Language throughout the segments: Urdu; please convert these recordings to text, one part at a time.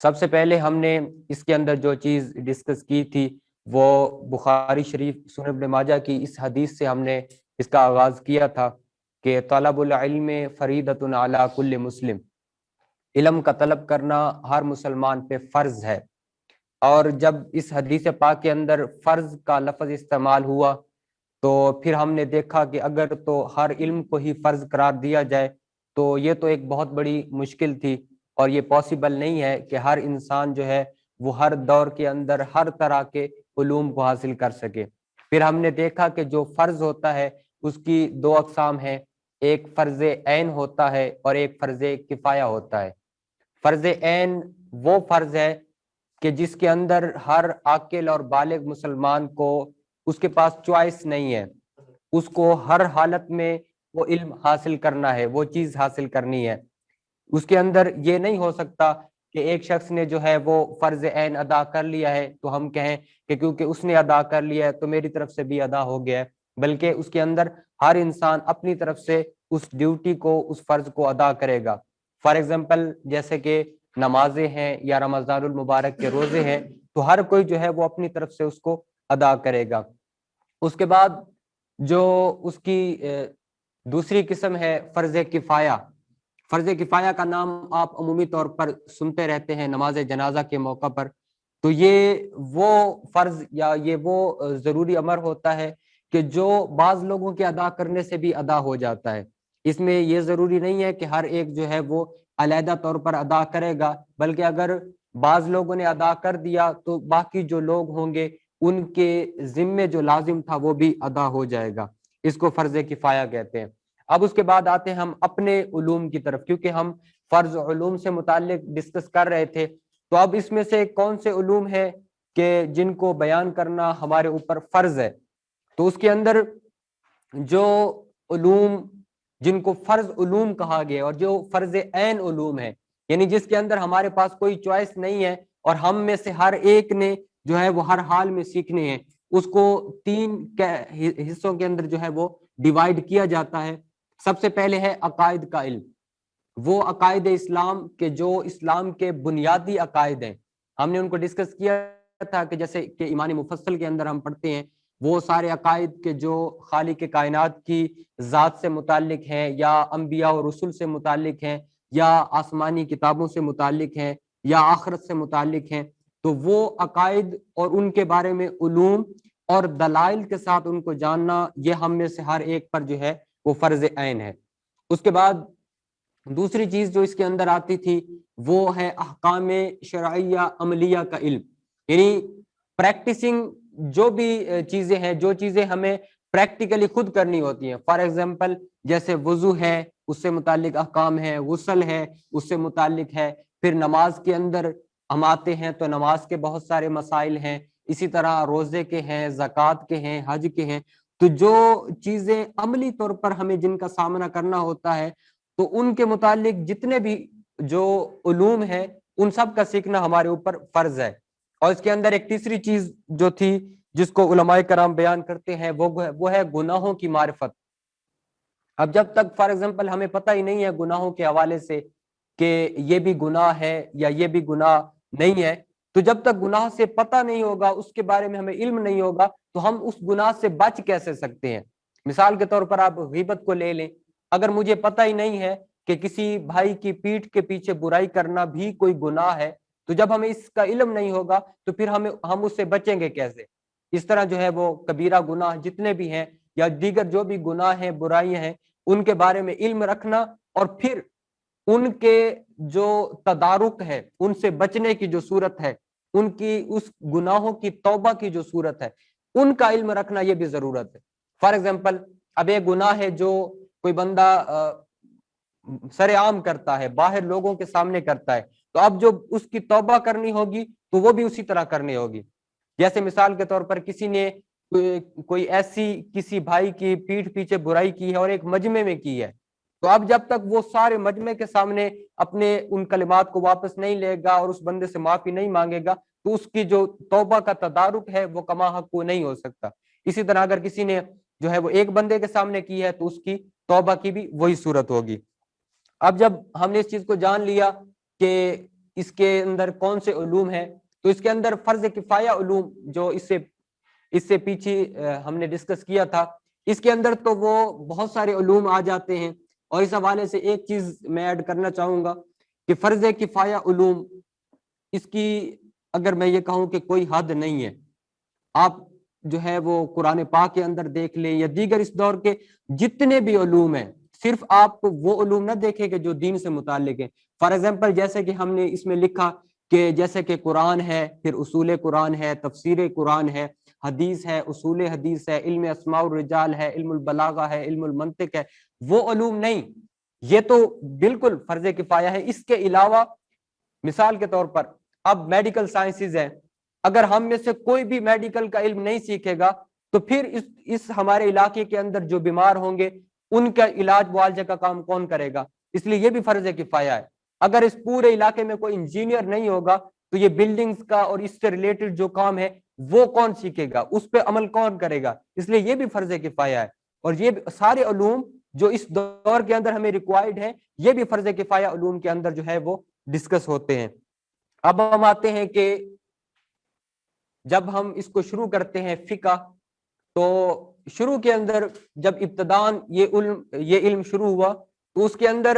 سب سے پہلے ہم نے اس کے اندر جو چیز ڈسکس کی تھی وہ بخاری شریف سنن ابن ماجہ کی اس حدیث سے ہم نے اس کا آغاز کیا تھا کہ طلب العلم فریضۃ علی کل مسلم، علم کا طلب کرنا ہر مسلمان پہ فرض ہے۔ اور جب اس حدیث پاک کے اندر فرض کا لفظ استعمال ہوا تو پھر ہم نے دیکھا کہ اگر تو ہر علم کو ہی فرض قرار دیا جائے تو یہ تو ایک بہت بڑی مشکل تھی، اور یہ پاسبل نہیں ہے کہ ہر انسان جو ہے وہ ہر دور کے اندر ہر طرح کے علوم کو حاصل کر سکے۔ پھر ہم نے دیکھا کہ جو فرض ہوتا ہے اس کی دو اقسام ہیں، ایک فرض عین ہوتا ہے اور ایک فرض کفایہ ہوتا ہے۔ فرض عین وہ فرض ہے کہ جس کے اندر ہر عاقل اور بالغ مسلمان کو اس کے پاس چوائس نہیں ہے، اس کو ہر حالت میں وہ علم حاصل کرنا ہے، وہ چیز حاصل کرنی ہے۔ اس کے اندر یہ نہیں ہو سکتا کہ ایک شخص نے جو ہے وہ فرض عین ادا کر لیا ہے تو ہم کہیں کہ کیونکہ اس نے ادا کر لیا ہے تو میری طرف سے بھی ادا ہو گیا ہے، بلکہ اس کے اندر ہر انسان اپنی طرف سے اس ڈیوٹی کو، اس فرض کو ادا کرے گا۔ فار ایگزامپل جیسے کہ نمازیں ہیں یا رمضان المبارک کے روزے ہیں، تو ہر کوئی جو ہے وہ اپنی طرف سے اس کو ادا کرے گا۔ اس کے بعد جو اس کی دوسری قسم ہے فرض کفایہ۔ فرض کفایہ کا نام آپ عمومی طور پر سنتے رہتے ہیں نماز جنازہ کے موقع پر، تو یہ وہ فرض یا یہ وہ ضروری امر ہوتا ہے کہ جو بعض لوگوں کے ادا کرنے سے بھی ادا ہو جاتا ہے۔ اس میں یہ ضروری نہیں ہے کہ ہر ایک جو ہے وہ علیحدہ طور پر ادا کرے گا، بلکہ اگر بعض لوگوں نے ادا کر دیا تو باقی جو لوگ ہوں گے ان کے ذمے جو لازم تھا وہ بھی ادا ہو جائے گا۔ اس کو فرض کفایہ کہتے ہیں۔ اب اس کے بعد آتے ہیں ہم اپنے علوم کی طرف، کیونکہ ہم فرض علوم سے متعلق ڈسکس کر رہے تھے، تو اب اس میں سے کون سے علوم ہیں کہ جن کو بیان کرنا ہمارے اوپر فرض ہے؟ تو اس کے اندر جو علوم جن کو فرض علوم کہا گیا اور جو فرض عین علوم ہے، یعنی جس کے اندر ہمارے پاس کوئی چوائس نہیں ہے اور ہم میں سے ہر ایک نے جو ہے وہ ہر حال میں سیکھنے ہیں، اس کو تین حصوں کے اندر جو ہے وہ ڈیوائیڈ کیا جاتا ہے۔ سب سے پہلے ہے عقائد کا علم، وہ عقائد اسلام کے جو اسلام کے بنیادی عقائد ہیں، ہم نے ان کو ڈسکس کیا تھا کہ جیسے کہ ایمان مفصل کے اندر ہم پڑھتے ہیں وہ سارے عقائد کے جو خالق کائنات کی ذات سے متعلق ہیں یا انبیاء و رسول سے متعلق ہیں یا آسمانی کتابوں سے متعلق ہیں یا آخرت سے متعلق ہیں، تو وہ عقائد اور ان کے بارے میں علوم اور دلائل کے ساتھ ان کو جاننا یہ ہم میں سے ہر ایک پر جو ہے وہ فرض عین ہے۔ اس کے بعد دوسری چیز جو اس کے اندر آتی تھی وہ ہے احکام شرعیہ عملیہ کا علم، یعنی پریکٹسنگ جو بھی چیزیں ہیں، جو چیزیں ہمیں پریکٹیکلی خود کرنی ہوتی ہیں۔ فار ایگزامپل جیسے وضو ہے اس سے متعلق احکام ہے، غسل ہے اس سے متعلق ہے، پھر نماز کے اندر ہم آتے ہیں تو نماز کے بہت سارے مسائل ہیں، اسی طرح روزے کے ہیں، زکوٰۃ کے ہیں، حج کے ہیں۔ تو جو چیزیں عملی طور پر ہمیں جن کا سامنا کرنا ہوتا ہے تو ان کے متعلق جتنے بھی جو علوم ہیں ان سب کا سیکھنا ہمارے اوپر فرض ہے۔ اور اس کے اندر ایک تیسری چیز جو تھی جس کو علماء کرام بیان کرتے ہیں وہ ہے گناہوں کی معرفت۔ اب جب تک فار ایگزامپل ہمیں پتہ ہی نہیں ہے گناہوں کے حوالے سے کہ یہ بھی گناہ ہے یا یہ بھی گناہ نہیں ہے، تو جب تک گناہ سے پتہ نہیں ہوگا، اس کے بارے میں ہمیں علم نہیں ہوگا، تو ہم اس گناہ سے بچ کیسے سکتے ہیں؟ مثال کے طور پر آپ غیبت کو لے لیں، اگر مجھے پتہ ہی نہیں ہے کہ کسی بھائی کی پیٹھ کے پیچھے برائی کرنا بھی کوئی گناہ ہے، تو جب ہمیں اس کا علم نہیں ہوگا تو پھر ہم اس سے بچیں گے کیسے؟ اس طرح جو ہے وہ کبیرہ گناہ جتنے بھی ہیں یا دیگر جو بھی گناہ ہیں، برائیاں ہیں، ان کے بارے میں علم رکھنا اور پھر ان کے جو تدارک ہے، ان سے بچنے کی جو صورت ہے، ان کی اس گناہوں کی توبہ کی جو صورت ہے، ان کا علم رکھنا یہ بھی ضرورت ہے۔ فار ایگزامپل اب ایک گناہ ہے جو کوئی بندہ سر عام کرتا ہے، باہر لوگوں کے سامنے کرتا ہے، تو اب جو اس کی توبہ کرنی ہوگی تو وہ بھی اسی طرح کرنی ہوگی۔ جیسے مثال کے طور پر کسی نے کوئی ایسی کسی بھائی کی پیٹھ پیچھے برائی کی ہے اور ایک مجمع میں کی ہے، تو اب جب تک وہ سارے مجمع کے سامنے اپنے ان کلمات کو واپس نہیں لے گا اور اس بندے سے معافی نہیں مانگے گا تو اس کی جو توبہ کا تدارک ہے وہ کما حق کو نہیں ہو سکتا۔ اسی طرح اگر کسی نے جو ہے وہ ایک بندے کے سامنے کی ہے تو اس کی توبہ کی بھی وہی صورت ہوگی۔ اب جب ہم نے اس چیز کو جان لیا کہ اس کے اندر کون سے علوم ہیں، تو اس کے اندر فرض کفایہ علوم جو اس سے پیچھے ہم نے ڈسکس کیا تھا، اس کے اندر تو وہ بہت سارے علوم آ جاتے ہیں. اور اس حوالے سے ایک چیز میں ایڈ کرنا چاہوں گا کہ فرض کفایہ علوم، اس کی اگر میں یہ کہوں کہ کوئی حد نہیں ہے. آپ جو ہے وہ قرآن پاک کے اندر دیکھ لیں یا دیگر اس دور کے جتنے بھی علوم ہیں، صرف آپ وہ علوم نہ دیکھیں کہ جو دین سے متعلق ہیں. فار ایگزامپل جیسے کہ ہم نے اس میں لکھا کہ جیسے کہ قرآن ہے، پھر اصول قرآن ہے، تفسیر قرآن ہے، حدیث ہے، اصول حدیث ہے، علم اسماء الرجال ہے، علم البلاغہ ہے، علم المنطق ہے، وہ علوم نہیں. یہ تو بالکل فرض کفایہ ہے. اس کے علاوہ مثال کے طور پر اب میڈیکل سائنسز ہے، اگر ہم میں سے کوئی بھی میڈیکل کا علم نہیں سیکھے گا تو پھر اس ہمارے علاقے کے اندر جو بیمار ہوں گے ان کا علاج معالجہ کا کام کون کرے گا؟ اس لیے یہ بھی فرض کفایہ ہے. اگر اس پورے علاقے میں کوئی انجینئر نہیں ہوگا تو یہ بلڈنگز کا اور اس سے ریلیٹڈ جو کام ہے وہ کون سیکھے گا، اس پہ عمل کون کرے گا؟ اس لیے یہ بھی فرض کفایہ ہے. اور یہ سارے علوم جو اس دور کے اندر ہمیں ریکوائرڈ ہیں، یہ بھی فرض کفایہ علوم کے اندر جو ہے وہ ڈسکس ہوتے ہیں. اب ہم آتے ہیں کہ جب ہم اس کو شروع کرتے ہیں فقہ، تو شروع کے اندر جب ابتدان یہ علم شروع ہوا تو اس کے اندر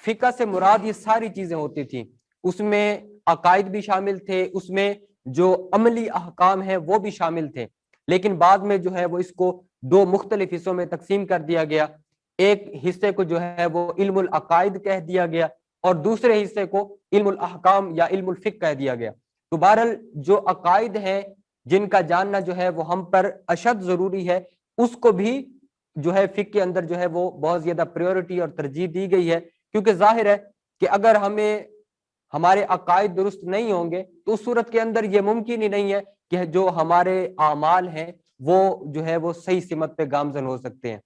فقہ سے مراد یہ ساری چیزیں ہوتی تھیں. اس میں عقائد بھی شامل تھے، اس میں جو عملی احکام ہیں وہ بھی شامل تھے. لیکن بعد میں جو ہے وہ اس کو دو مختلف حصوں میں تقسیم کر دیا گیا. ایک حصے کو جو ہے وہ علم العقائد کہہ دیا گیا اور دوسرے حصے کو علم الاحکام یا علم الفقہ کہہ دیا گیا. تو بہرحال جو عقائد ہیں جن کا جاننا جو ہے وہ ہم پر اشد ضروری ہے، اس کو بھی جو ہے فقہ کے اندر جو ہے وہ بہت زیادہ پریورٹی اور ترجیح دی گئی ہے. کیونکہ ظاہر ہے کہ اگر ہمارے عقائد درست نہیں ہوں گے تو اس صورت کے اندر یہ ممکن ہی نہیں ہے کہ جو ہمارے اعمال ہیں وہ جو ہے وہ صحیح سمت پہ گامزن ہو سکتے ہیں.